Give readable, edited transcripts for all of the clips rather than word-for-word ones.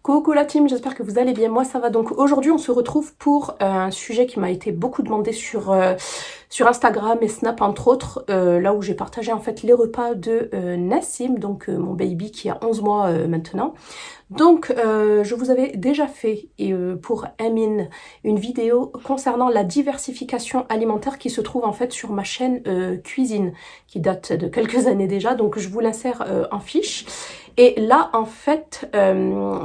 Coucou la team, j'espère que vous allez bien, moi ça va. Donc aujourd'hui on se retrouve pour un sujet qui m'a été beaucoup demandé sur Instagram et Snap entre autres, là où j'ai partagé en fait les repas de Nassim, donc mon baby qui a 11 mois maintenant. Donc je vous avais déjà fait pour Amine une vidéo concernant la diversification alimentaire qui se trouve en fait sur ma chaîne cuisine qui date de quelques années déjà, donc je vous l'insère en fiche. Et là, en fait,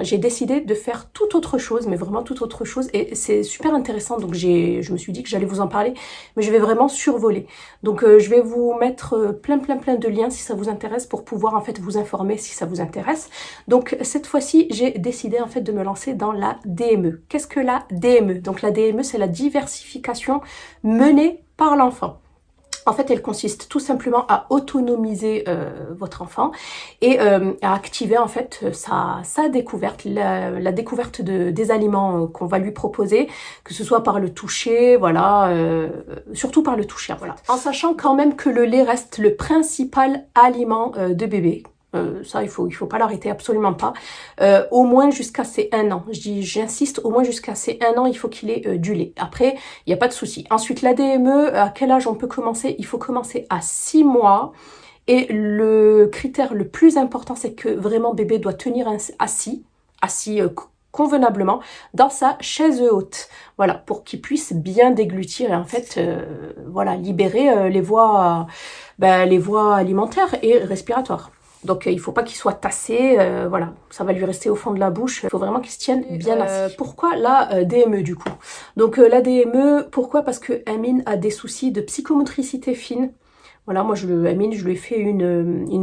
j'ai décidé de faire tout autre chose, mais vraiment tout autre chose. Et c'est super intéressant, donc je me suis dit que j'allais vous en parler, mais je vais vraiment survoler. Donc je vais vous mettre plein de liens si ça vous intéresse pour pouvoir en fait vous informer si ça vous intéresse. Donc cette fois-ci, j'ai décidé en fait de me lancer dans la DME. Qu'est-ce que la DME? Donc la DME, c'est la diversification menée par l'enfant. En fait, elle consiste tout simplement à autonomiser votre enfant et à activer en fait sa découverte, la découverte des aliments qu'on va lui proposer, que ce soit par le toucher, voilà, surtout par le toucher, voilà. En sachant quand même que le lait reste le principal aliment de bébé. Ça, il faut pas l'arrêter, absolument pas. Au moins jusqu'à ses 1 an. J'insiste, au moins jusqu'à ses 1 an, il faut qu'il ait du lait. Après, il n'y a pas de souci. Ensuite, la DME, à quel âge on peut commencer? Il faut commencer à 6 mois. Et le critère le plus important, c'est que vraiment bébé doit tenir assis convenablement dans sa chaise haute. Voilà, pour qu'il puisse bien déglutir et en fait, voilà, libérer les voies alimentaires et respiratoires. Donc il ne faut pas qu'il soit tassé, voilà, ça va lui rester au fond de la bouche. Il faut vraiment qu'il se tienne bien assis. Pourquoi la DME du coup? Donc la DME, pourquoi? Parce que Amine a des soucis de psychomotricité fine. Voilà, moi Amine, je lui ai fait une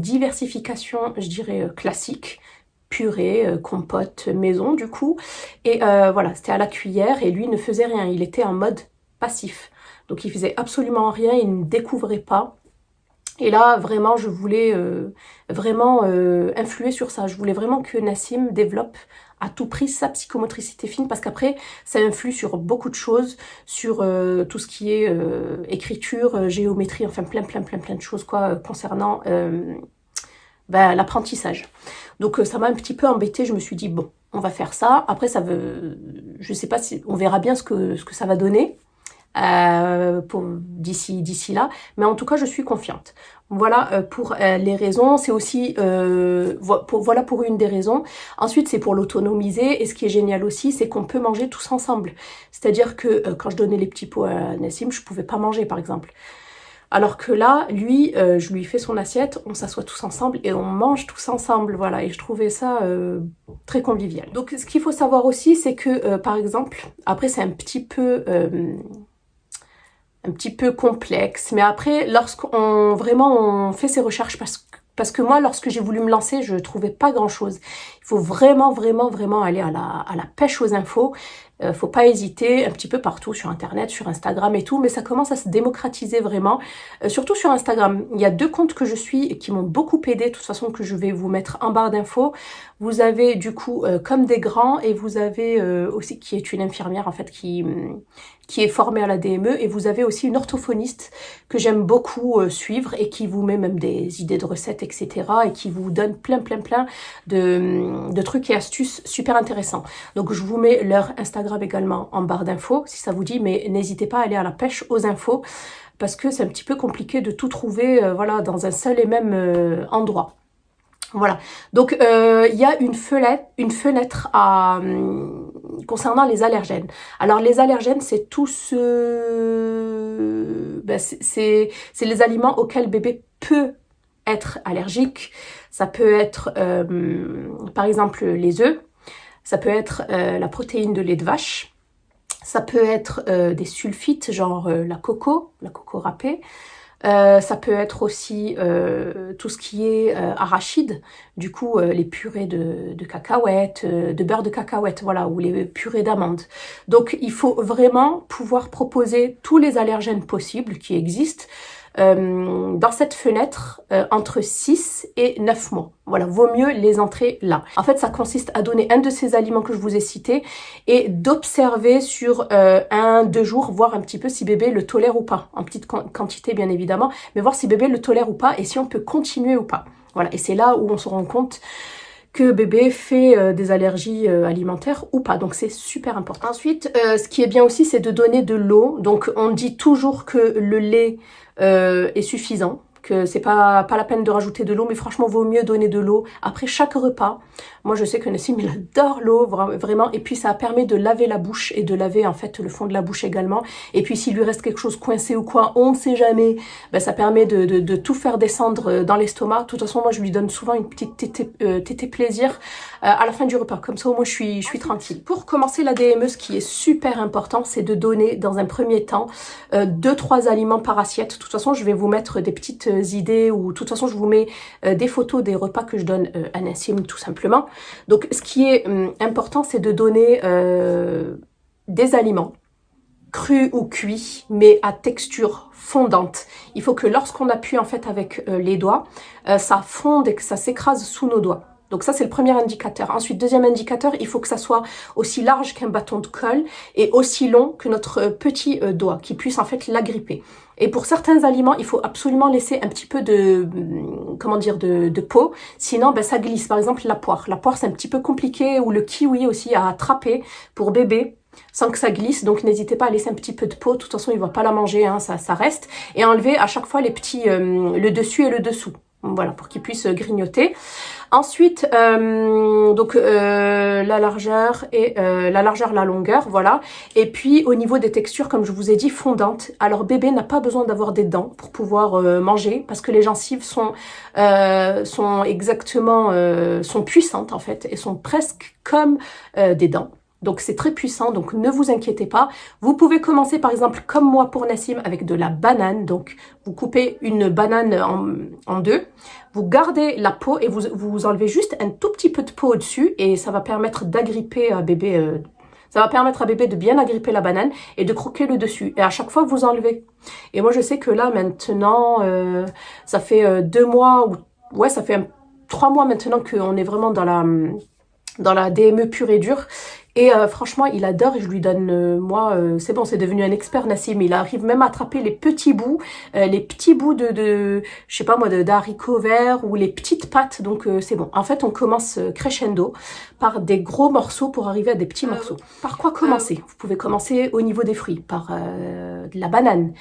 diversification, je dirais, classique. Purée, compote, maison du coup. Et voilà, c'était à la cuillère et lui ne faisait rien, il était en mode passif. Donc il faisait absolument rien, il ne découvrait pas. Et là, vraiment, je voulais vraiment influer sur ça. Je voulais vraiment que Nassim développe à tout prix sa psychomotricité fine parce qu'après, ça influe sur beaucoup de choses, sur tout ce qui est écriture, géométrie, enfin plein de choses quoi concernant l'apprentissage. Donc ça m'a un petit peu embêtée. Je me suis dit, bon, on va faire ça. Après, je sais pas si on verra bien ce que ça va donner. D'ici là, mais en tout cas je suis confiante. Voilà pour les raisons, c'est aussi voilà pour une des raisons. Ensuite c'est pour l'autonomiser et ce qui est génial aussi c'est qu'on peut manger tous ensemble, c'est-à-dire que quand je donnais les petits pots à Nassim je pouvais pas manger par exemple, alors que là lui je lui fais son assiette, on s'assoit tous ensemble et on mange tous ensemble, voilà, et je trouvais ça très convivial. Donc ce qu'il faut savoir aussi c'est que par exemple, après c'est un petit peu complexe, mais après on fait ses recherches parce que moi lorsque j'ai voulu me lancer je trouvais pas grand chose. Il faut vraiment aller à la pêche aux infos. Faut pas hésiter, un petit peu partout sur internet, sur Instagram et tout, mais ça commence à se démocratiser vraiment, surtout sur Instagram. Il y a 2 comptes que je suis et qui m'ont beaucoup aidé, de toute façon que je vais vous mettre en barre d'infos. Vous avez du coup Comme des grands et vous avez aussi qui est une infirmière en fait qui est formée à la DME, et vous avez aussi une orthophoniste que j'aime beaucoup suivre et qui vous met même des idées de recettes etc. et qui vous donne plein de trucs et astuces super intéressants. Donc je vous mets leur Instagram également en barre d'infos si ça vous dit, mais n'hésitez pas à aller à la pêche aux infos parce que c'est un petit peu compliqué de tout trouver voilà, dans un seul et même endroit. Voilà, donc il y a une fenêtre concernant les allergènes. Alors les allergènes, c'est tout c'est les aliments auxquels bébé peut être allergique. Ça peut être par exemple les œufs, ça peut être la protéine de lait de vache, ça peut être des sulfites genre la coco râpée. Ça peut être aussi tout ce qui est arachide, du coup les purées de cacahuètes, de beurre de cacahuète, voilà, ou les purées d'amandes. Donc il faut vraiment pouvoir proposer tous les allergènes possibles qui existent dans cette fenêtre entre 6 et 9 mois. Voilà, vaut mieux les entrer là. En fait, ça consiste à donner un de ces aliments que je vous ai cités et d'observer sur 1-2 jours, voir un petit peu si bébé le tolère ou pas, en petite quantité bien évidemment, mais voir si bébé le tolère ou pas et si on peut continuer ou pas. Voilà, et c'est là où on se rend compte que bébé fait des allergies alimentaires ou pas. Donc c'est super important. Ensuite, ce qui est bien aussi, c'est de donner de l'eau. Donc on dit toujours que le lait est suffisant, que c'est pas la peine de rajouter de l'eau, mais franchement vaut mieux donner de l'eau après chaque repas. Moi je sais que Nassim il adore l'eau vraiment, et puis ça permet de laver la bouche et de laver en fait le fond de la bouche également. Et puis s'il lui reste quelque chose coincé ou quoi, on ne sait jamais, ben, ça permet de tout faire descendre dans l'estomac. De toute façon moi je lui donne souvent une petite tétée plaisir à la fin du repas, comme ça au moins je suis tranquille. Pour commencer la DME, ce qui est super important, c'est de donner dans un premier temps 2-3 aliments par assiette. De toute façon je vais vous mettre des petites idées, ou de toute façon je vous mets des photos des repas que je donne à Nassim tout simplement. Donc ce qui est important, c'est de donner des aliments crus ou cuits, mais à texture fondante. Il faut que lorsqu'on appuie en fait avec les doigts, ça fonde et que ça s'écrase sous nos doigts. Donc ça, c'est le premier indicateur. Ensuite, deuxième indicateur, il faut que ça soit aussi large qu'un bâton de colle et aussi long que notre petit doigt, qui puisse en fait l'agripper. Et pour certains aliments, il faut absolument laisser un petit peu de, comment dire, de peau, sinon ben, ça glisse. Par exemple, la poire. La poire, c'est un petit peu compliqué, ou le kiwi aussi à attraper pour bébé, sans que ça glisse, donc n'hésitez pas à laisser un petit peu de peau. De toute façon, il ne va pas la manger, hein, ça reste. Et enlever à chaque fois les petits, le dessus et le dessous. Voilà, pour qu'il puisse grignoter. Ensuite, donc la largeur et la longueur, voilà. Et puis au niveau des textures, comme je vous ai dit, fondantes. Alors bébé n'a pas besoin d'avoir des dents pour pouvoir manger, parce que les gencives sont exactement sont puissantes en fait, et sont presque comme des dents. Donc c'est très puissant, donc ne vous inquiétez pas. Vous pouvez commencer par exemple comme moi pour Nassim avec de la banane. Donc vous coupez une banane en deux, vous gardez la peau et vous enlevez juste un tout petit peu de peau au-dessus, et ça va permettre d'agripper à bébé. Ça va permettre à bébé de bien agripper la banane et de croquer le dessus. Et à chaque fois, vous enlevez. Et moi, je sais que là, maintenant, ça fait 2 mois, ou ouais, ça fait 3 mois maintenant qu'on est vraiment dans la DME pure et dure. Et franchement, il adore, et je lui donne, moi, c'est bon, c'est devenu un expert Nassim. Il arrive même à attraper les petits bouts de je sais pas moi, d'haricots verts, ou les petites pâtes. Donc c'est bon. En fait, on commence crescendo par des gros morceaux pour arriver à des petits morceaux. Par quoi commencer? Vous pouvez commencer au niveau des fruits, par de la banane.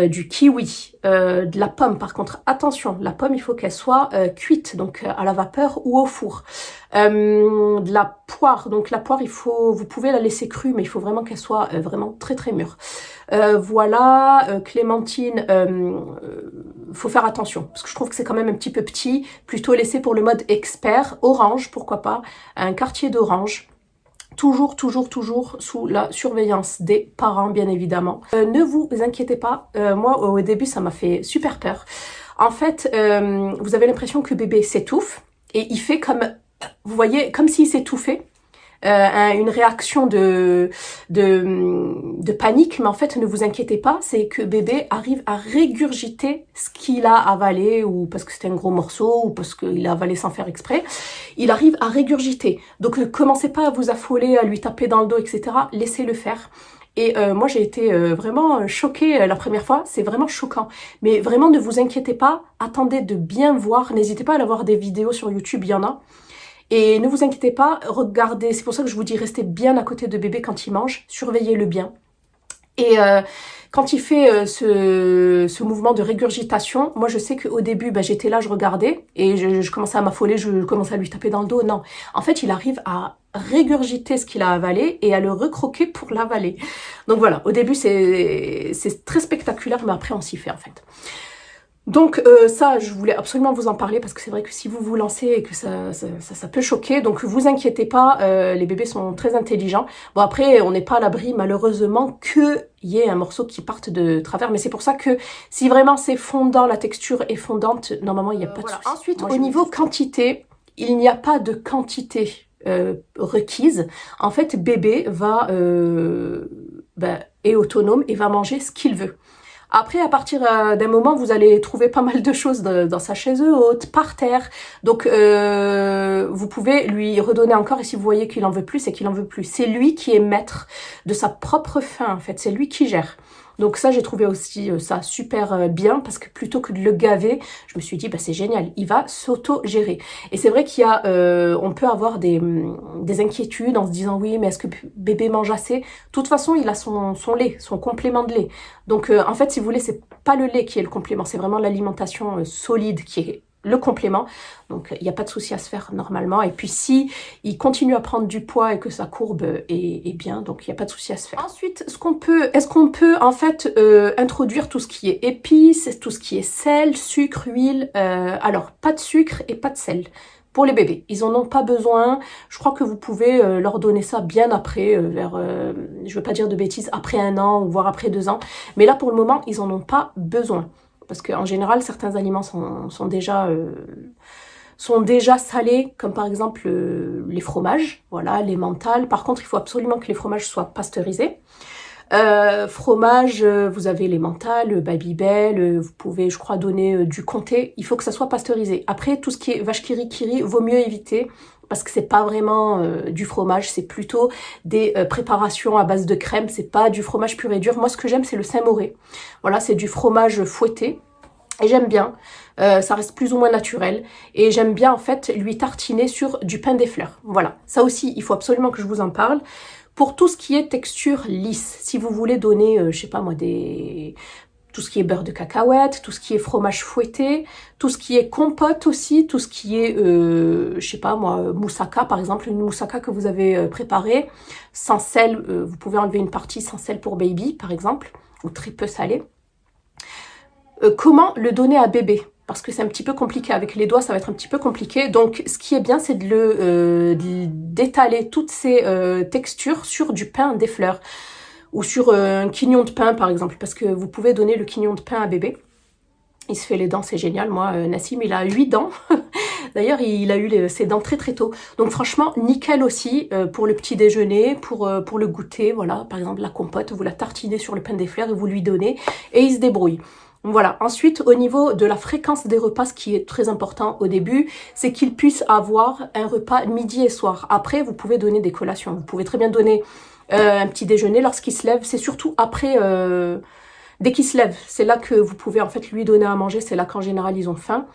Du kiwi, de la pomme. Par contre, attention, la pomme, il faut qu'elle soit cuite, donc à la vapeur ou au four. De la poire, donc la poire, vous pouvez la laisser crue, mais il faut vraiment qu'elle soit vraiment très très mûre. Voilà, clémentine, faut faire attention, parce que je trouve que c'est quand même un petit peu petit, plutôt laisser pour le mode expert. Orange, pourquoi pas, un quartier d'orange. Toujours sous la surveillance des parents, bien évidemment. Ne vous inquiétez pas, moi au début ça m'a fait super peur. En fait, vous avez l'impression que bébé s'étouffe, et il fait comme, vous voyez, comme s'il s'étouffait. Une réaction de panique, mais en fait ne vous inquiétez pas, c'est que bébé arrive à régurgiter ce qu'il a avalé, ou parce que c'était un gros morceau, ou parce qu'il a avalé sans faire exprès. Il arrive à régurgiter, donc ne commencez pas à vous affoler, à lui taper dans le dos, etc. Laissez-le faire. Et moi j'ai été vraiment choquée la première fois, c'est vraiment choquant. Mais vraiment ne vous inquiétez pas, attendez de bien voir, n'hésitez pas à aller voir des vidéos sur YouTube, il y en a. Et ne vous inquiétez pas, regardez, c'est pour ça que je vous dis restez bien à côté de bébé quand il mange, surveillez-le bien. Et quand il fait ce mouvement de régurgitation, moi je sais qu'au début, j'étais là, je regardais, et je commençais à m'affoler, je commençais à lui taper dans le dos. Non, en fait il arrive à régurgiter ce qu'il a avalé et à le recroquer pour l'avaler. Donc voilà, au début c'est très spectaculaire, mais après on s'y fait en fait. Donc ça, je voulais absolument vous en parler, parce que c'est vrai que si vous vous lancez et que ça peut choquer, donc vous inquiétez pas, les bébés sont très intelligents. Bon après, on n'est pas à l'abri malheureusement qu'il y ait un morceau qui parte de travers, mais c'est pour ça que si vraiment c'est fondant, la texture est fondante, normalement il n'y a pas de souci. Ensuite, au niveau quantité, il n'y a pas de quantité requise. En fait, bébé va est autonome et va manger ce qu'il veut. Après, à partir d'un moment, vous allez trouver pas mal de choses dans sa chaise haute, par terre. Donc, vous pouvez lui redonner encore, et si vous voyez qu'il en veut plus, c'est qu'il en veut plus. C'est lui qui est maître de sa propre faim, en fait. C'est lui qui gère. Donc ça, j'ai trouvé aussi ça super bien parce que plutôt que de le gaver, je me suis dit, bah, c'est génial, il va s'auto-gérer. Et c'est vrai qu'il y a, on peut avoir des inquiétudes en se disant, oui, mais est-ce que bébé mange assez? De toute façon, il a son lait, son complément de lait. Donc en fait, si vous voulez, c'est pas le lait qui est le complément, c'est vraiment l'alimentation solide qui est le complément. Donc il n'y a pas de souci à se faire normalement. Et puis si il continue à prendre du poids et que sa courbe est bien, donc il n'y a pas de souci à se faire. Ensuite, est-ce qu'on peut en fait introduire tout ce qui est épices, tout ce qui est sel, sucre, huile, alors pas de sucre et pas de sel. Pour les bébés, ils en ont pas besoin. Je crois que vous pouvez leur donner ça bien après, je veux pas dire de bêtises, après 1 an ou voire après 2 ans. Mais là, pour le moment, ils en ont pas besoin. Parce qu'en général, certains aliments sont déjà salés, comme par exemple les fromages, voilà, les mentales. Par contre, il faut absolument que les fromages soient pasteurisés. Fromage, vous avez les mentales, Babybel, vous pouvez, je crois, donner du comté. Il faut que ça soit pasteurisé. Après, tout ce qui est vache kiri, vaut mieux éviter parce que c'est pas vraiment du fromage, c'est plutôt des préparations à base de crème. C'est pas du fromage pur et dur. Moi, ce que j'aime, c'est le Saint-Mauré. Voilà, c'est du fromage fouetté. Et j'aime bien, ça reste plus ou moins naturel. Et j'aime bien en fait lui tartiner sur du pain des fleurs. Voilà, ça aussi, il faut absolument que je vous en parle. Pour tout ce qui est texture lisse, si vous voulez donner, je sais pas moi, tout ce qui est beurre de cacahuète, tout ce qui est fromage fouetté, tout ce qui est compote aussi, tout ce qui est, je sais pas moi, moussaka par exemple, une moussaka que vous avez préparée, sans sel, vous pouvez enlever une partie sans sel pour baby par exemple, ou très peu salé. Comment le donner à bébé? Parce que c'est un petit peu compliqué, avec les doigts ça va être un petit peu compliqué, donc ce qui est bien c'est d'étaler toutes ces textures sur du pain des fleurs, ou sur un quignon de pain par exemple, parce que vous pouvez donner le quignon de pain à bébé. Il se fait les dents, c'est génial. Moi, Nassim, il a 8 dents. D'ailleurs, il a eu ses dents très très tôt. Donc franchement, nickel aussi pour le petit déjeuner, pour le goûter. Voilà, par exemple, la compote, vous la tartinez sur le pain des fleurs et vous lui donnez et il se débrouille. Voilà. Ensuite, au niveau de la fréquence des repas, ce qui est très important au début, c'est qu'il puisse avoir un repas midi et soir. Après, vous pouvez donner des collations. Vous pouvez très bien donner un petit déjeuner lorsqu'il se lève. C'est surtout après... dès qu'il se lève, c'est là que vous pouvez en fait lui donner à manger, c'est là qu'en général ils ont faim.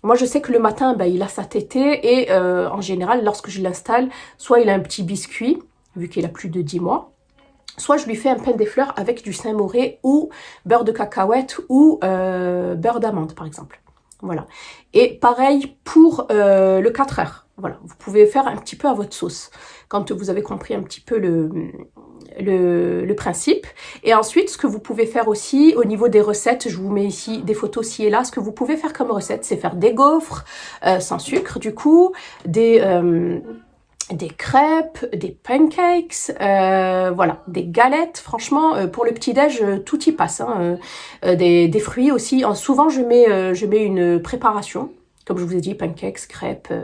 Moi je sais que le matin, ben, il a sa tétée et en général lorsque je l'installe, soit il a un petit biscuit, vu qu'il a plus de 10 mois, soit je lui fais un pain des fleurs avec du Saint-Mauré ou beurre de cacahuète ou beurre d'amande par exemple. Voilà. Et pareil pour le 4 heures. Voilà, vous pouvez faire un petit peu à votre sauce quand vous avez compris un petit peu le principe. Et ensuite, ce que vous pouvez faire aussi au niveau des recettes, je vous mets ici des photos ci et là, ce que vous pouvez faire comme recette, c'est faire des gaufres sans sucre du coup, des crêpes, des pancakes, voilà, des galettes. Franchement, pour le petit-déj, tout y passe. Hein. Des fruits aussi. Souvent, je mets une préparation. Comme je vous ai dit, pancakes, crêpes,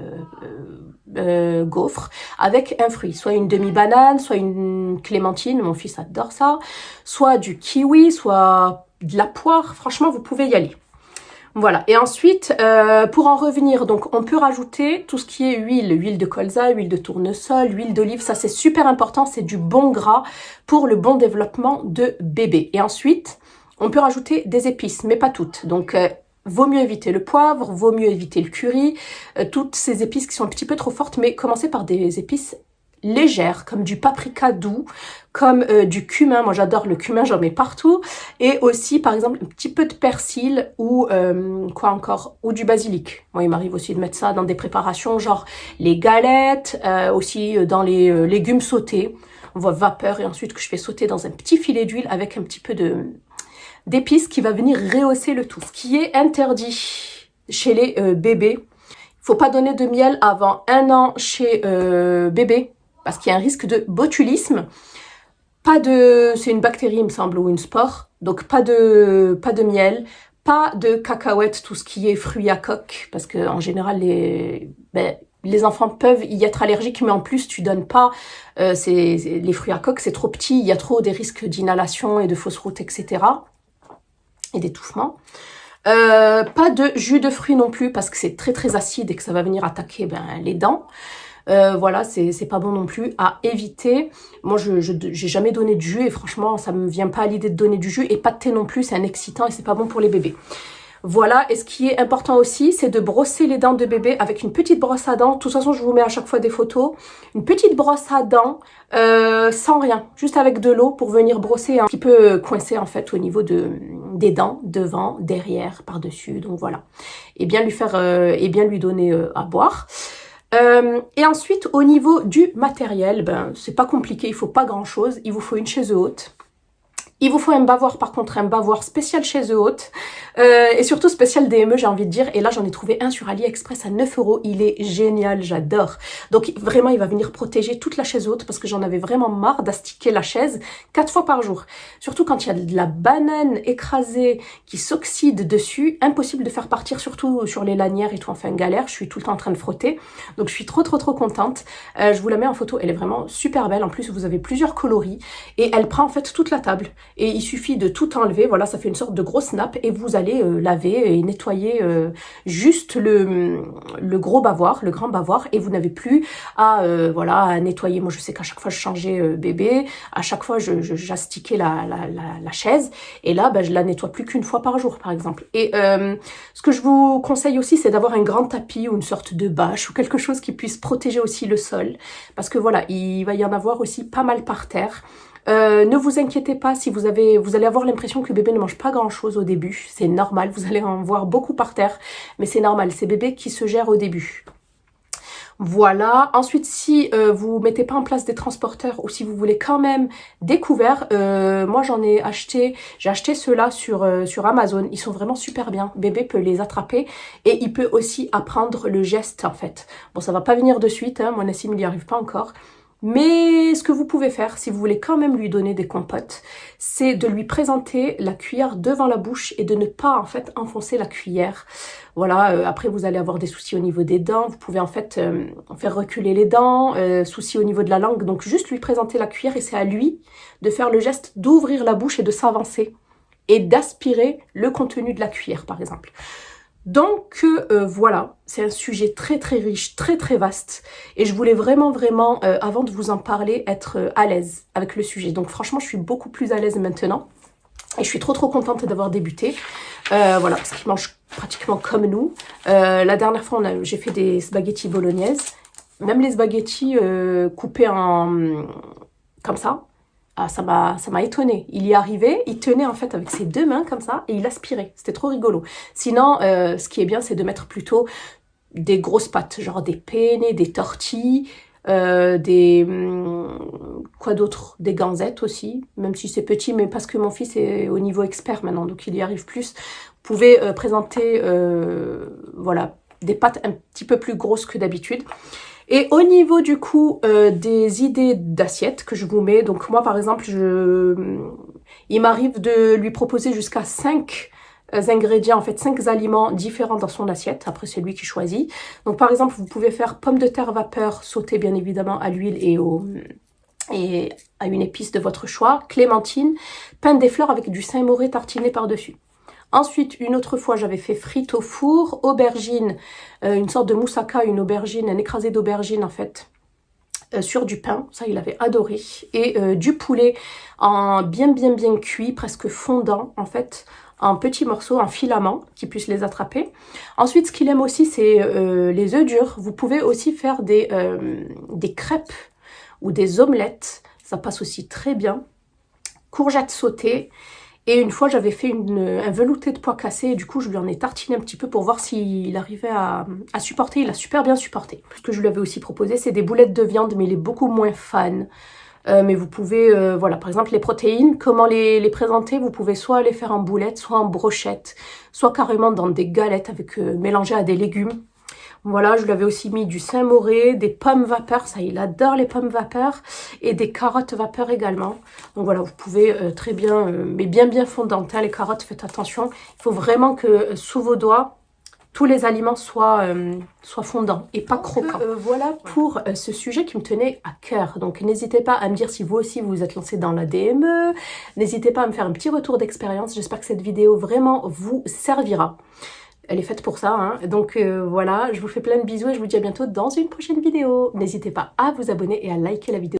gaufres, avec un fruit. Soit une demi-banane, soit une clémentine, mon fils adore ça, soit du kiwi, soit de la poire. Franchement, vous pouvez y aller. Voilà, et ensuite, pour en revenir, donc on peut rajouter tout ce qui est huile de colza, huile de tournesol, huile d'olive, ça c'est super important, c'est du bon gras pour le bon développement de bébé. Et ensuite, on peut rajouter des épices, mais pas toutes. Donc, vaut mieux éviter le poivre, vaut mieux éviter le curry, toutes ces épices qui sont un petit peu trop fortes, mais commencez par des épices légères, comme du paprika doux, comme du cumin. Moi j'adore le cumin, j'en mets partout. Et aussi par exemple un petit peu de persil ou quoi encore, ou du basilic. Moi il m'arrive aussi de mettre ça dans des préparations, genre les galettes, aussi dans les légumes sautés. On voit vapeur et ensuite que je fais sauter dans un petit filet d'huile avec un petit peu d'épices qui va venir rehausser le tout. Ce qui est interdit chez les bébés, il faut pas donner de miel avant 1 an chez bébé, parce qu'il y a un risque de botulisme. C'est une bactérie, il me semble, ou une spore. Donc pas de miel, pas de cacahuètes, tout ce qui est fruits à coque, parce que en général les enfants peuvent y être allergiques, mais en plus tu donnes pas les fruits à coque, c'est trop petit, il y a trop des risques d'inhalation et de fausse route, etc. et d'étouffement. Pas de jus de fruits non plus, parce que c'est très très acide et que ça va venir attaquer les dents. Voilà, c'est pas bon non plus, à éviter. Moi, j'ai jamais donné de jus et franchement, ça me vient pas à l'idée de donner du jus, et pas de thé non plus, c'est un excitant et c'est pas bon pour les bébés. Voilà, et ce qui est important aussi, c'est de brosser les dents de bébé avec une petite brosse à dents. De toute façon, je vous mets à chaque fois des photos. Une petite brosse à dents, sans rien, juste avec de l'eau pour venir brosser un petit peu coincé en fait au niveau des dents, devant, derrière, par-dessus. Donc voilà. Et bien lui faire, et bien lui donner à boire. Et ensuite, au niveau du matériel, ben c'est pas compliqué, il faut pas grand-chose. Il vous faut une chaise haute. Il vous faut un bavoir, par contre, un bavoir spécial chaise haute, et surtout spécial DME, j'ai envie de dire. Et là, j'en ai trouvé un sur AliExpress à 9 €. Il est génial, j'adore. Donc, vraiment, il va venir protéger toute la chaise haute parce que j'en avais vraiment marre d'astiquer la chaise 4 fois par jour. Surtout quand il y a de la banane écrasée qui s'oxyde dessus, impossible de faire partir, surtout sur les lanières et tout. Enfin, galère, je suis tout le temps en train de frotter. Donc, je suis trop contente. Je vous la mets en photo, elle est vraiment super belle. En plus, vous avez plusieurs coloris et elle prend en fait toute la table. Et il suffit de tout enlever, voilà, ça fait une sorte de grosse nappe et vous allez laver et nettoyer juste le gros bavoir, le grand bavoir, et vous n'avez plus à, voilà, à nettoyer. Moi, je sais qu'à chaque fois, je changeais bébé, à chaque fois, j'astiquais la chaise, et là, ben, je la nettoie plus qu'une fois par jour, par exemple. Et ce que je vous conseille aussi, c'est d'avoir un grand tapis ou une sorte de bâche ou quelque chose qui puisse protéger aussi le sol, parce que voilà, il va y en avoir aussi pas mal par terre. Ne vous inquiétez pas si vous allez avoir l'impression que bébé ne mange pas grand chose au début. C'est normal, vous allez en voir beaucoup par terre, mais c'est normal, c'est bébé qui se gère au début. Voilà, ensuite si vous mettez pas en place des transporteurs ou si vous voulez quand même des couverts, moi j'ai acheté ceux-là sur Amazon, ils sont vraiment super bien, bébé peut les attraper et il peut aussi apprendre le geste en fait. Bon, ça va pas venir de suite, hein, mon Nassim il n'y arrive pas encore. Mais ce que vous pouvez faire, si vous voulez quand même lui donner des compotes, c'est de lui présenter la cuillère devant la bouche et de ne pas en fait enfoncer la cuillère. Voilà, après vous allez avoir des soucis au niveau des dents, vous pouvez en fait faire reculer les dents, soucis au niveau de la langue, donc juste lui présenter la cuillère et c'est à lui de faire le geste d'ouvrir la bouche et de s'avancer et d'aspirer le contenu de la cuillère par exemple. Donc voilà, c'est un sujet très riche, très vaste et je voulais vraiment avant de vous en parler être à l'aise avec le sujet. Donc franchement je suis beaucoup plus à l'aise maintenant et je suis trop contente d'avoir débuté. Voilà, parce qu'ils mangent pratiquement comme nous. La dernière fois j'ai fait des spaghettis bolognaises, même les spaghettis coupés en comme ça. Ah, ça m'a étonnée. Il y arrivait, il tenait en fait avec ses deux mains comme ça et il aspirait. C'était trop rigolo. Sinon, ce qui est bien, c'est de mettre plutôt des grosses pâtes, genre des penne, des tortilles, quoi d'autre, des ganzettes aussi, même si c'est petit, mais parce que mon fils est au niveau expert maintenant, donc il y arrive plus. Vous pouvez présenter, voilà, des pâtes un petit peu plus grosses que d'habitude. Et au niveau du coup des idées d'assiettes que je vous mets, donc moi par exemple, il m'arrive de lui proposer jusqu'à 5 ingrédients, en fait 5 aliments différents dans son assiette, après c'est lui qui choisit. Donc par exemple, vous pouvez faire pommes de terre vapeur sautées bien évidemment à l'huile et à une épice de votre choix, clémentine, pain des fleurs avec du Saint-Mauré tartiné par-dessus. Ensuite, une autre fois, j'avais fait frites au four, aubergine, une sorte de moussaka, une aubergine, un écrasé d'aubergine en fait, sur du pain, ça il avait adoré, et du poulet en bien cuit, presque fondant en fait, en petits morceaux, en filaments, qui puissent les attraper. Ensuite, ce qu'il aime aussi, c'est les œufs durs. Vous pouvez aussi faire des crêpes ou des omelettes, ça passe aussi très bien. Courgettes sautées. Et une fois, j'avais fait un velouté de pois cassés et du coup, je lui en ai tartiné un petit peu pour voir s'il arrivait à supporter. Il a super bien supporté. Ce que je lui avais aussi proposé, c'est des boulettes de viande, mais il est beaucoup moins fan. Mais vous pouvez, voilà, par exemple, les protéines, comment les présenter? Vous pouvez soit les faire en boulettes, soit en brochettes, soit carrément dans des galettes avec mélangées à des légumes. Voilà, je lui avais aussi mis du Saint-Mauré, des pommes vapeur, ça il adore les pommes vapeur, et des carottes vapeur également. Donc voilà, vous pouvez très bien, mais bien fondantes, hein, les carottes, faites attention. Il faut vraiment que sous vos doigts, tous les aliments soient fondants et pas croquants. Voilà pour ce sujet qui me tenait à cœur. Donc n'hésitez pas à me dire si vous aussi vous vous êtes lancé dans la DME. N'hésitez pas à me faire un petit retour d'expérience. J'espère que cette vidéo vraiment vous servira. elle est faite pour ça, hein. Donc voilà, je vous fais plein de bisous et je vous dis à bientôt dans une prochaine vidéo. N'hésitez pas à vous abonner et à liker la vidéo.